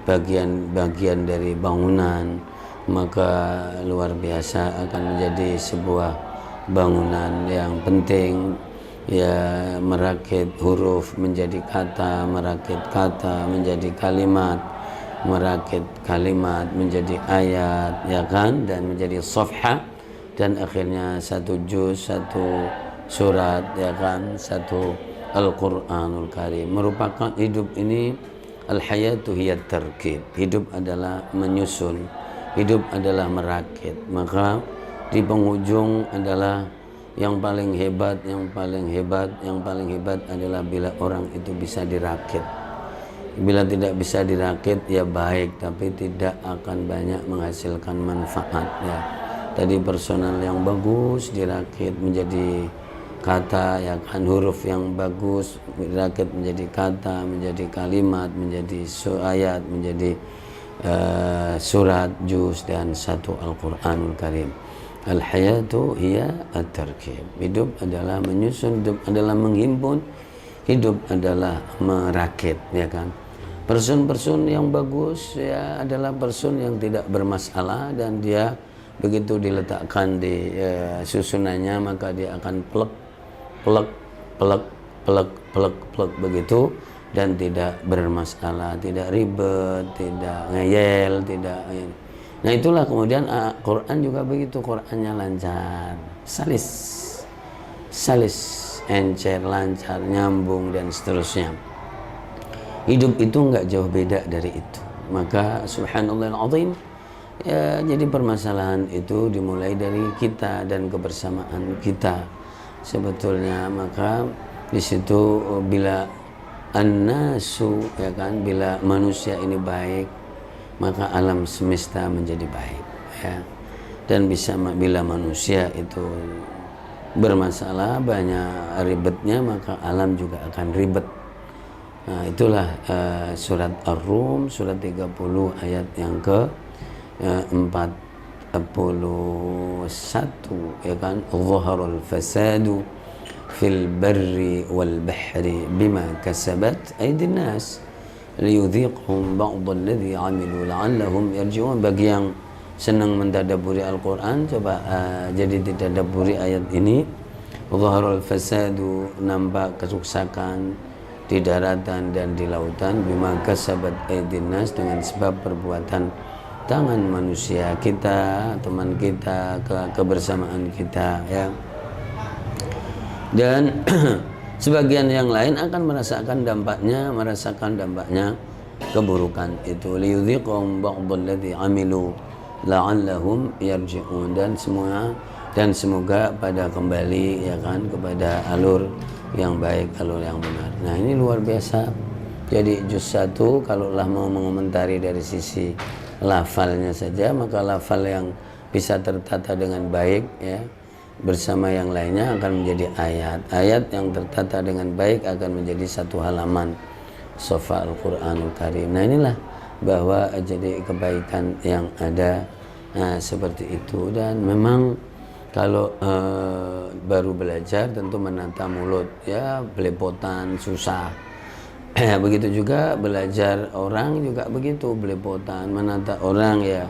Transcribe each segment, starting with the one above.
bagian-bagian dari bangunan, maka luar biasa akan menjadi sebuah bangunan yang penting, ya, merakit huruf menjadi kata, merakit kata menjadi kalimat, merakit kalimat menjadi ayat, ya kan, dan menjadi safha, dan akhirnya satu juz, satu surat, ya kan, satu Al-Quranul Karim. Merupakan hidup ini, al-hayatu hiya tarkib, hidup adalah menyusun, hidup adalah merakit. Maka di penghujung adalah yang paling hebat, yang paling hebat adalah bila orang itu bisa dirakit. Bila tidak bisa dirakit, ya baik, tapi tidak akan banyak menghasilkan manfaat, ya. Tadi personal yang bagus dirakit menjadi kata, ya kan, huruf yang bagus dirakit menjadi kata, menjadi kalimat, menjadi ayat, menjadi surat, juz, dan satu Al-Quranul Karim. Al-hayatu hiya at-tarkib. Hidup adalah menyusun, hidup adalah menghimpun, hidup adalah merakit, ya kan. Person-person yang bagus, ya, adalah person yang tidak bermasalah, dan dia begitu diletakkan di susunannya, maka dia akan plek begitu, dan tidak bermasalah, tidak ribet, tidak ngeyel, tidak. Nah, itulah kemudian Quran juga begitu, Qurannya lancar, salis, encer, lancar, nyambung, dan seterusnya. Hidup itu enggak jauh beda dari itu. Maka subhanallahil azim, ya, jadi permasalahan itu dimulai dari kita dan kebersamaan kita sebetulnya. Maka di situ bila an-nasu, ya kan, bila manusia ini baik, maka alam semesta menjadi baik, ya. Dan bila manusia itu bermasalah, banyak ribetnya, maka alam juga akan ribet. Nah, itulah surat Ar-Rum, surat 30 ayat yang ke 41, ya kan, zaharul fasadu fil barri wal bahri bima kasabat aydin nas liyudhiqhum ba'd alladhi 'amilu la'allahum yarji'un. Bagi yang senang mentadabburi Al-Qur'an, coba jadi ditadabburi ayat ini. Zaharul fasadu, nampak kesuksakan di daratan dan di lautan, bima kasabat aydin nas, dengan sebab perbuatan tangan manusia, kita, teman kita, kebersamaan kita, ya. Dan sebagian yang lain akan merasakan dampaknya keburukan itu. Liyudhiqhum ba'dalladzi 'amilu la'allahum yarji'un, dan semoga pada kembali, ya kan, kepada alur yang baik, alur yang benar. Nah, ini luar biasa. Jadi juz 1, kalaulah mau mengomentari dari sisi lafalnya saja, maka lafal yang bisa tertata dengan baik, ya, bersama yang lainnya akan menjadi ayat. Ayat yang tertata dengan baik akan menjadi satu halaman sofa Al-Quranul Karim. Nah, inilah bahwa jadi kebaikan yang ada seperti itu. Dan memang kalau baru belajar tentu menata mulut, ya, belepotan, susah. Begitu juga belajar orang juga begitu, belepotan, menata orang, ya,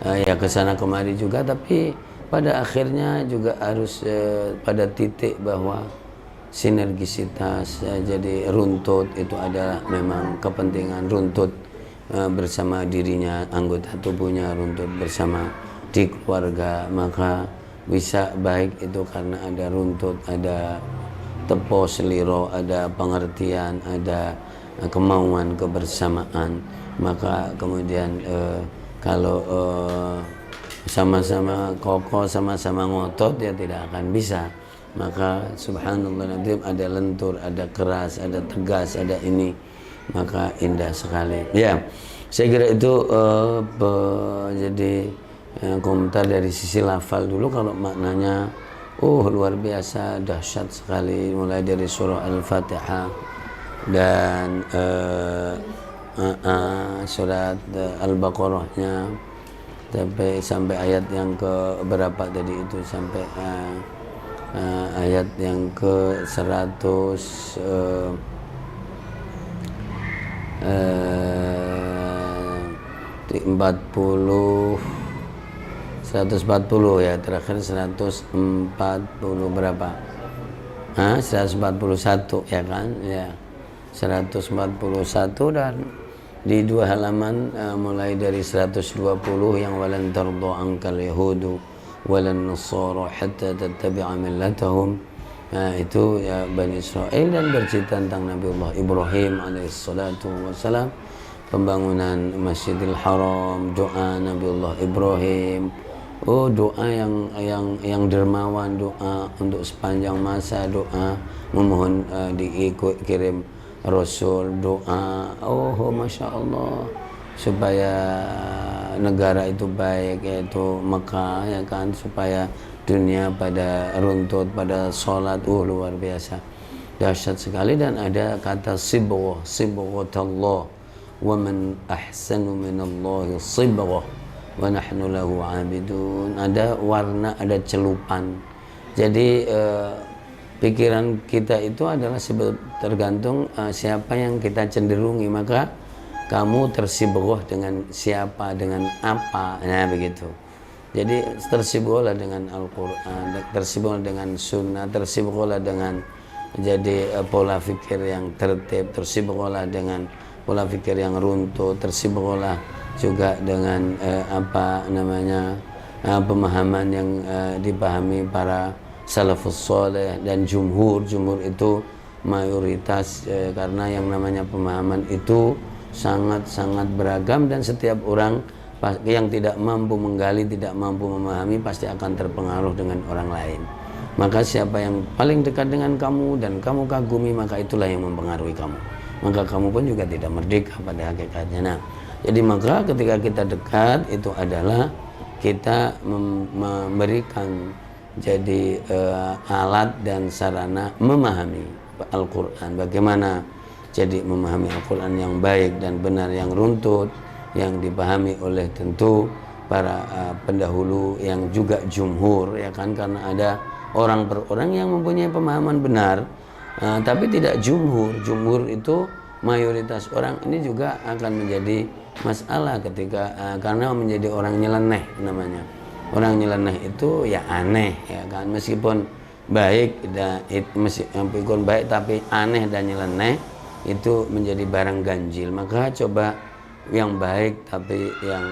ya kesana kemari juga, tapi pada akhirnya juga harus pada titik bahwa sinergisitas, jadi runtut itu adalah memang kepentingan, runtut bersama dirinya, anggota tubuhnya, runtut bersama di keluarga, maka bisa baik itu karena ada runtut, ada tepo seliro, ada pengertian, ada kemauan kebersamaan. Maka kemudian kalau sama-sama kokoh, sama-sama ngotot, ya tidak akan bisa. Maka subhanallah, ada lentur, ada keras, ada tegas, ada ini, maka indah sekali, ya. Saya kira itu jadi komentar dari sisi lafal dulu. Kalau maknanya luar biasa, dahsyat sekali, mulai dari surah Al-Fatihah dan surat Al-Baqarahnya sampai ayat yang ke berapa tadi itu, sampai ayat yang ke 100 140 ya, terakhir 140 berapa? 141 ya kan? Ya. 141 dan di 2 halaman mulai dari 120 yang walan tarda ankal yahudu walan nasara hatta tattabi'a millatahum. Itu ya Bani Israel, dan bercerita tentang Nabiullah Ibrahim alaihissalatu wassalam, pembangunan Masjidil Haram, doa Nabiullah Ibrahim. Doa yang dermawan, doa untuk sepanjang masa, doa memohon diikut kirim Rasul, doa Masya Allah supaya negara itu baik, yaitu Mekah ya kan, supaya dunia pada runtut, pada sholat. Luar biasa, dahsyat sekali. Dan ada kata sibghah, sibghatallah, wa man ahsanu minallahi sibghah wa nahnu lahu abidun. Ada warna, ada celupan. Jadi pikiran kita itu adalah tergantung siapa yang kita cenderungi, maka kamu tersibghah dengan siapa, dengan apa, nah begitu. Jadi tersibghahlah dengan Al-Quran, tersibghahlah dengan Sunnah, tersibghahlah dengan jadi pola fikir yang tertib, tersibghahlah dengan pola fikir yang runtut, tersibghahlah juga dengan pemahaman yang dipahami para salafus soleh dan jumhur itu mayoritas, karena yang namanya pemahaman itu sangat-sangat beragam, dan setiap orang yang tidak mampu menggali, tidak mampu memahami, pasti akan terpengaruh dengan orang lain. Maka siapa yang paling dekat dengan kamu dan kamu kagumi, maka itulah yang mempengaruhi kamu. Maka kamu pun juga tidak merdeka pada hakikatnya. Nah, jadi maka ketika kita dekat itu adalah kita memberikan jadi alat dan sarana memahami Al-Quran. Bagaimana jadi memahami Al-Quran yang baik dan benar, yang runtut, yang dipahami oleh tentu para pendahulu yang juga jumhur ya kan, karena ada orang per orang yang mempunyai pemahaman benar, tapi tidak jumhur. Jumhur itu mayoritas orang, ini juga akan menjadi masalah ketika karena menjadi orang nyeleneh namanya. Orang nyeleneh itu ya aneh ya kan, meskipun baik meskipun baik tapi aneh dan nyeleneh itu menjadi barang ganjil. Maka coba yang baik tapi yang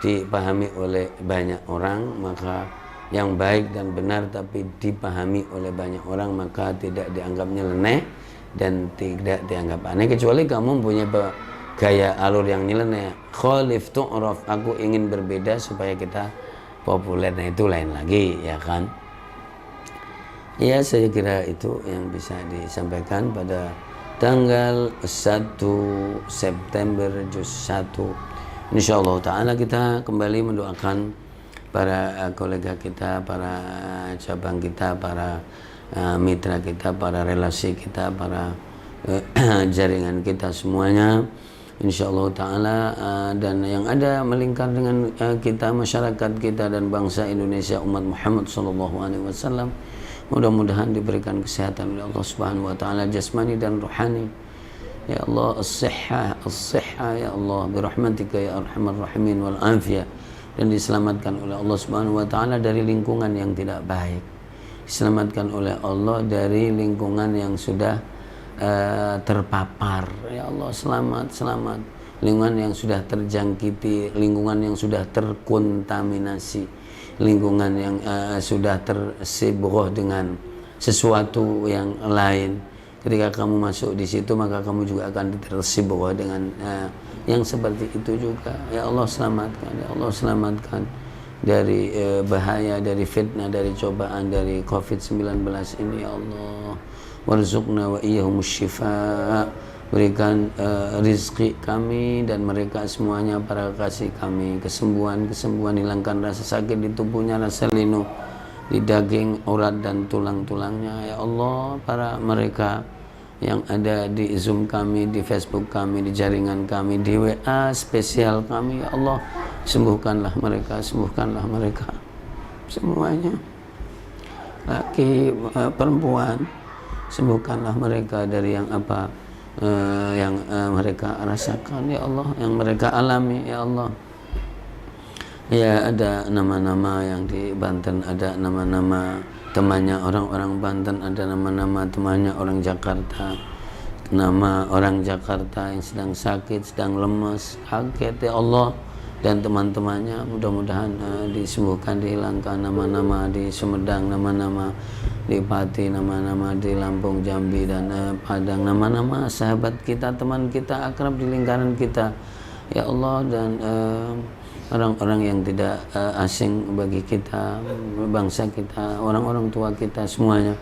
dipahami oleh banyak orang, maka yang baik dan benar tapi dipahami oleh banyak orang, maka tidak dianggap nyeleneh dan tidak dianggap aneh, kecuali kamu mempunyai gaya alur yang nyeleneh. Khalif tu'raf, aku ingin berbeda supaya kita populer. Nah itu lain lagi ya kan. Ya saya kira itu yang bisa disampaikan pada tanggal 1 September juz 1. Insyaallah ta'ala kita kembali mendoakan para kolega kita, para cabang kita, para mitra kita, para relasi kita, para jaringan kita semuanya, insyaallah ta'ala, dan yang ada melingkar dengan kita, masyarakat kita dan bangsa Indonesia, umat Muhammad SAW. Mudah-mudahan diberikan kesehatan oleh Allah Subhanahu wa taala, jasmani dan rohani. Ya Allah, as-sihha ya Allah, birahmatika ya arhamar rahimin, wal afiyah, dan diselamatkan oleh Allah Subhanahu wa taala dari lingkungan yang tidak baik. Diselamatkan oleh Allah dari lingkungan yang sudah terpapar. Ya Allah, selamat. Lingkungan yang sudah terjangkiti, lingkungan yang sudah terkontaminasi, lingkungan yang sudah tersibghah dengan sesuatu yang lain. Ketika kamu masuk di situ, maka kamu juga akan tersibghah dengan yang seperti itu juga. Ya Allah selamatkan, ya Allah selamatkan dari bahaya, dari fitnah, dari cobaan, dari COVID-19 ini ya Allah. Warzuqna wa iyyahumus syifa. Berikan rizki kami dan mereka semuanya, para kasih kami kesembuhan, hilangkan rasa sakit di tubuhnya, rasa linu di daging, urat dan tulang-tulangnya ya Allah. Para mereka yang ada di Zoom kami, di Facebook kami, di jaringan kami, di WA spesial kami ya Allah, sembuhkanlah mereka semuanya, laki perempuan, sembuhkanlah mereka dari yang yang mereka rasakan ya Allah, yang mereka alami ya Allah. Ya, ada nama-nama yang di Banten, ada nama-nama temannya orang-orang Banten, ada nama-nama temannya orang Jakarta. Nama orang Jakarta yang sedang sakit, sedang lemas, kaget ya Allah, dan teman-temannya mudah-mudahan disembuhkan, dihilangkan. Nama-nama di Sumedang, nama-nama di Pati, nama-nama di Lampung, Jambi, dan Padang, nama-nama sahabat kita, teman kita, akrab di lingkaran kita ya Allah, dan orang-orang yang tidak asing bagi kita, bangsa kita, orang-orang tua kita semuanya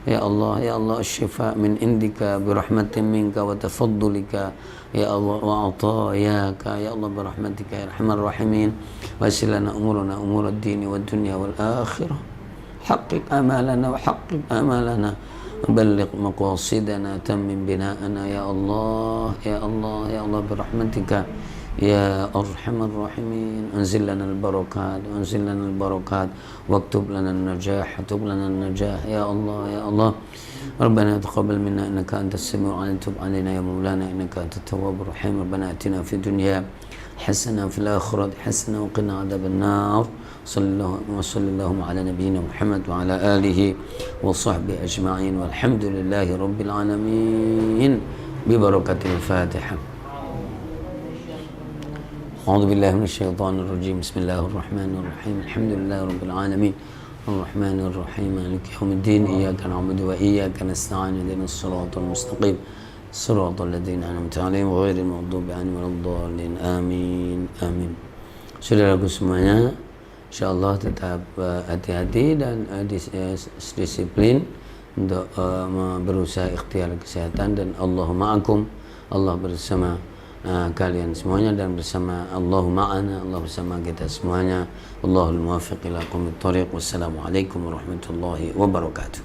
ya Allah. Ya Allah, syifa min indika birahmatin minka wa tafaddulika ya Allah, wa atayaka ya Allah birahmatika ya arhamar rahimin. Wasilana umurana umur ad-din wa dunya wal akhirah, haqiq amalana wa haqiq amalana, balligh maqasidana, tammim bina'ana ya Allah ya Allah ya Allah birahmatika ya arhamar rahimin. Anzil lana al-barakat, anzil lana al-barakat, waktub lana an-najah, tub lana an-najah ya Allah ya Allah. Rabbana taqabbal minna innaka antas samiul alim, tub alaina ya maulana innaka antat tawwabur rahim. Rabbana atina fid dunya hasanah wa fil akhirati hasanah wa qina adzaban nar. Sallallahu ala nabiyyina Muhammad wa ala alihi wa sahbihi ajma'in, walhamdulillahi rabbil alamin, bi barakatil Fatihah. أعوذ بالله من الشيطان الرجيم. بسم الله الرحمن الرحيم. الحمد لله رب العالمين الرحمن الرحيم مالك يوم الدين. إياك نعبد وإياك نستعين اهدنا الصراط المستقيم صراط الذين أنعمت عليهم غير المغضوب عليهم ولا الضالين. Amin. Amin. Saudaraku semuanya, insyaallah tetap hati-hati dan disiplin untuk berusaha ikhtiar kesehatan, dan Allah ma'akum, Allah bersama kalian semuanya, dan bersama Allah ma'ana, Allah bersama kita semuanya. Allahul muwaffiq ila aqwamit thoriq. Wassalamualaikum warahmatullahi wabarakatuh.